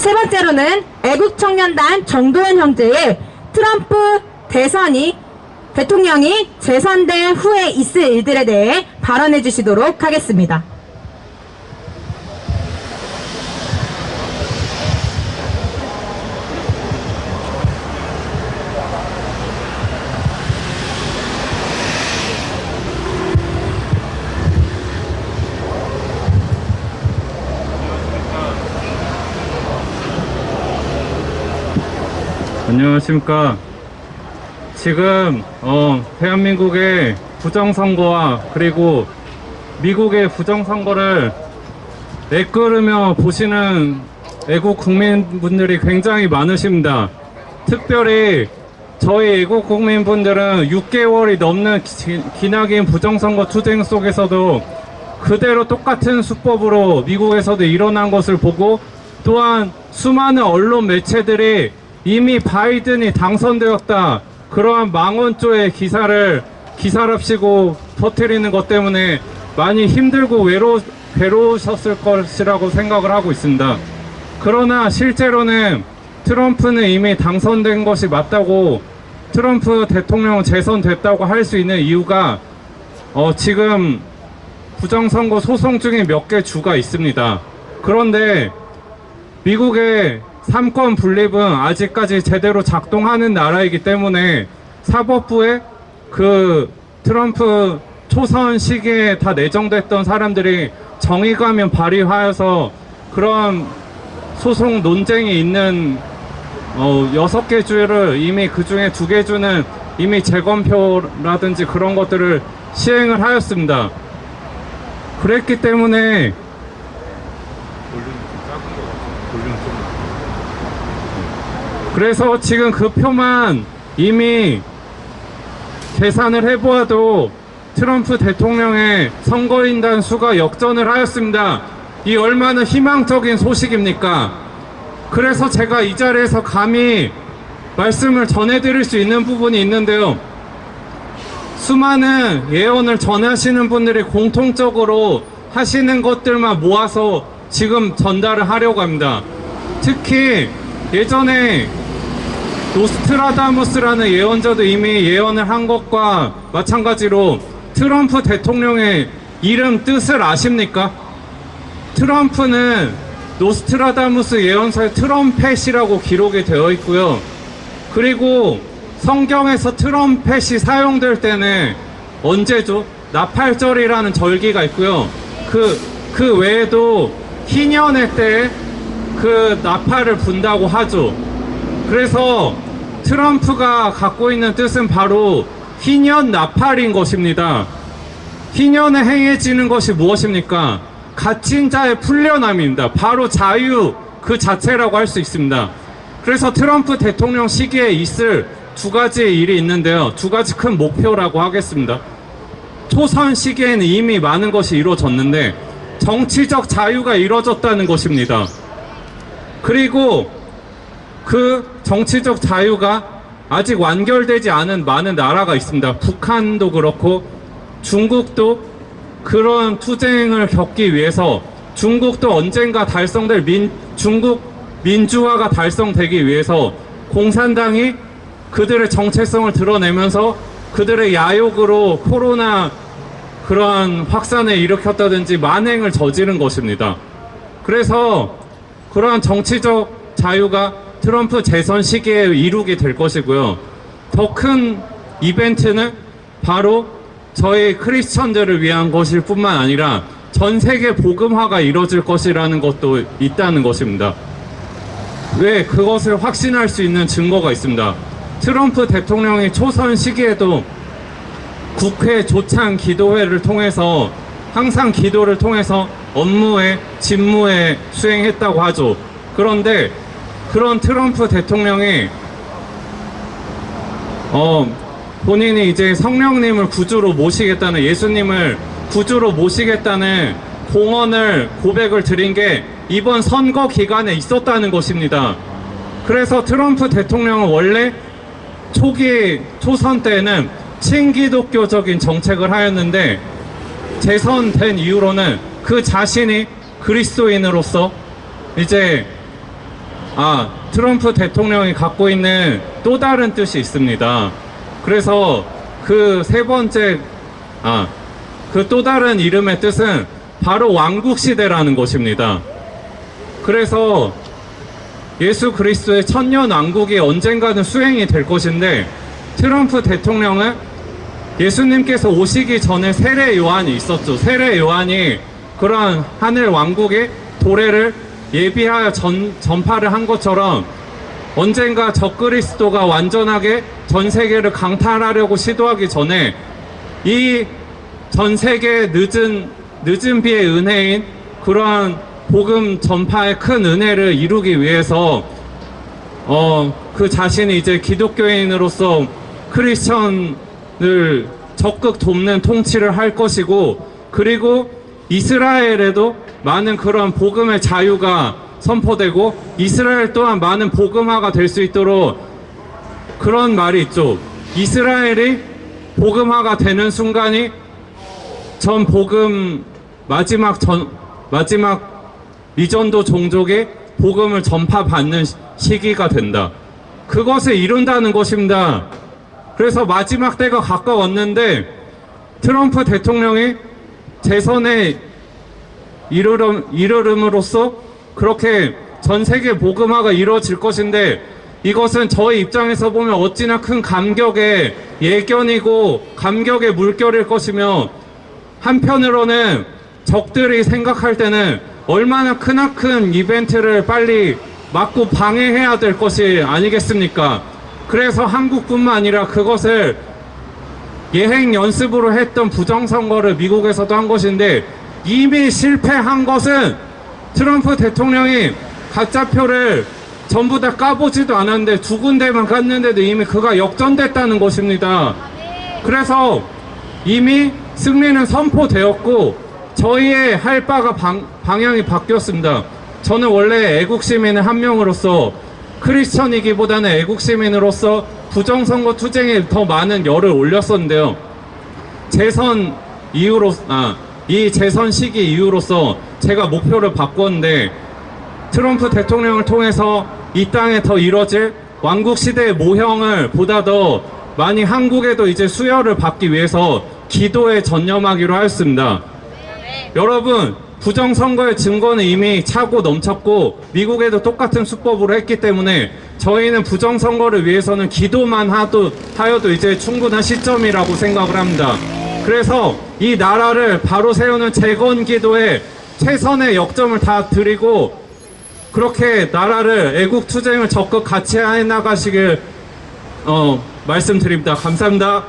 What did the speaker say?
세 번째로는 애국청년단 정도현 형제의 트럼프 대통령이 재선된 후에 있을 일들에 대해 발언해 주시도록 하겠습니다. 안녕하십니까. 지금 대한민국의 부정선거와 그리고 미국의 부정선거를 내끄르며 보시는 애국 국민분들이 굉장히 많으십니다. 특별히 저희 애국 국민분들은 6개월이 넘는 기나긴 부정선거 투쟁 속에서도 그대로 똑같은 수법으로 미국에서도 일어난 것을 보고, 또한 수많은 언론 매체들이 이미 바이든이 당선되었다, 그러한 망언조의 기사랍시고 퍼뜨리는 것 때문에 많이 힘들고 괴로우셨을 것이라고 생각을 하고 있습니다. 그러나 실제로는 트럼프는 이미 당선된 것이 맞다고, 트럼프 대통령 재선됐다고 할 수 있는 이유가 지금 부정선거 소송 중에 몇 개 주가 있습니다. 그런데 미국의 삼권 분립은 아직까지 제대로 작동하는 나라이기 때문에 사법부에 그 트럼프 초선 시기에 다 내정됐던 사람들이 정의감을 발휘하여서 그런 소송 논쟁이 있는 6개 주를 이미 그 중에 2개 주는 이미 재검표라든지 그런 것들을 시행을 하였습니다. 그랬기 때문에 그래서 지금 그 표만 이미 계산을 해보아도 트럼프 대통령의 선거인단 수가 역전을 하였습니다. 이 얼마나 희망적인 소식입니까? 그래서 제가 이 자리에서 감히 말씀을 전해드릴 수 있는 부분이 있는데요. 수많은 예언을 전하시는 분들이 공통적으로 하시는 것들만 모아서 지금 전달을 하려고 합니다. 특히 예전에 노스트라다무스라는 예언자도 이미 예언을 한 것과 마찬가지로 트럼프 대통령의 이름 뜻을 아십니까? 트럼프는 노스트라다무스 예언서에 트럼펫이라고 기록이 되어 있고요. 그리고 성경에서 트럼펫이 사용될 때는 언제죠? 나팔절이라는 절기가 있고요. 그 외에도 희년의 때에 그 나팔을 분다고 하죠. 그래서 트럼프가 갖고 있는 뜻은 바로 희년 나팔인 것입니다. 희년에 행해지는 것이 무엇입니까? 갇힌 자의 풀려남입니다. 바로 자유 그 자체라고 할 수 있습니다. 그래서 트럼프 대통령 시기에 있을 2가지의 일이 있는데요. 2가지 큰 목표라고 하겠습니다. 초선 시기에는 이미 많은 것이 이루어졌는데 정치적 자유가 이루어졌다는 것입니다. 그리고 그 정치적 자유가 아직 완결되지 않은 많은 나라가 있습니다. 북한도 그렇고 중국도 그런 투쟁을 겪기 위해서, 중국도 언젠가 달성될 중국 민주화가 달성되기 위해서 공산당이 그들의 정체성을 드러내면서 그들의 야욕으로 코로나 그러한 확산을 일으켰다든지 만행을 저지른 것입니다. 그래서 그러한 정치적 자유가 트럼프 재선 시기에 이루게 될 것이고요. 더 큰 이벤트는 바로 저희 크리스천들을 위한 것일 뿐만 아니라 전 세계 복음화가 이루어질 것이라는 것도 있다는 것입니다. 왜? 그것을 확신할 수 있는 증거가 있습니다. 트럼프 대통령이 초선 시기에도 국회 조찬 기도회를 통해서 항상 기도를 통해서 업무에 직무에 수행했다고 하죠. 그런데 그런 트럼프 대통령이 본인이 이제 성령님을 구주로 모시겠다는, 예수님을 구주로 모시겠다는 공언을 고백을 드린 게 이번 선거 기간에 있었다는 것입니다. 그래서 트럼프 대통령은 원래 초선 때는 친기독교적인 정책을 하였는데 재선된 이후로는 그 자신이 그리스도인으로서 이제 트럼프 대통령이 갖고 있는 또 다른 뜻이 있습니다. 그래서 그 세 번째, 그 또 다른 이름의 뜻은 바로 왕국시대라는 것입니다. 그래서 예수 그리스도의 천년 왕국이 언젠가는 수행이 될 것인데, 트럼프 대통령은 예수님께서 오시기 전에 세례 요한이 있었죠. 세례 요한이 그런 하늘 왕국의 도래를 예비하여 전파를 한 것처럼 언젠가 적그리스도가 완전하게 전 세계를 강탈하려고 시도하기 전에 이 전 세계 늦은 비의 은혜인 그러한 복음 전파의 큰 은혜를 이루기 위해서 그 자신이 이제 기독교인으로서 크리스천을 적극 돕는 통치를 할 것이고, 그리고 이스라엘에도 많은 그런 복음의 자유가 선포되고 이스라엘 또한 많은 복음화가 될 수 있도록, 그런 말이 있죠. 이스라엘이 복음화가 되는 순간이 전 복음 마지막 미전도 종족의 복음을 전파받는 시기가 된다. 그것을 이룬다는 것입니다. 그래서 마지막 때가 가까웠는데 트럼프 대통령이 재선에 이르름으로써 그렇게 전 세계 복음화가 이루어질 것인데, 이것은 저희 입장에서 보면 어찌나 큰 감격의 예견이고 감격의 물결일 것이며, 한편으로는 적들이 생각할 때는 얼마나 크나큰 이벤트를 빨리 막고 방해해야 될 것이 아니겠습니까? 그래서 한국뿐만 아니라 그것을 예행 연습으로 했던 부정선거를 미국에서도 한 것인데, 이미 실패한 것은 트럼프 대통령이 가짜표를 전부 다 까보지도 않았는데 2군데만 깠는데도 이미 그가 역전됐다는 것입니다. 그래서 이미 승리는 선포되었고 저희의 할 바가 방향이 바뀌었습니다. 저는 원래 애국시민의 한 명으로서, 크리스천이기보다는 애국시민으로서 부정선거 투쟁에 더 많은 열을 올렸었는데요. 이 재선 시기 이후로서 제가 목표를 바꿨는데, 트럼프 대통령을 통해서 이 땅에 더 이뤄질 왕국시대의 모형을 보다 더 많이 한국에도 이제 수혈을 받기 위해서 기도에 전념하기로 하였습니다. 여러분, 부정선거의 증거는 이미 차고 넘쳤고 미국에도 똑같은 수법으로 했기 때문에 저희는 부정선거를 위해서는 기도만 하여도 이제 충분한 시점이라고 생각을 합니다. 그래서 이 나라를 바로 세우는 재건 기도에 최선의 역점을 다 드리고, 그렇게 나라를 애국 투쟁을 적극 같이 해 나가시길 말씀드립니다. 감사합니다.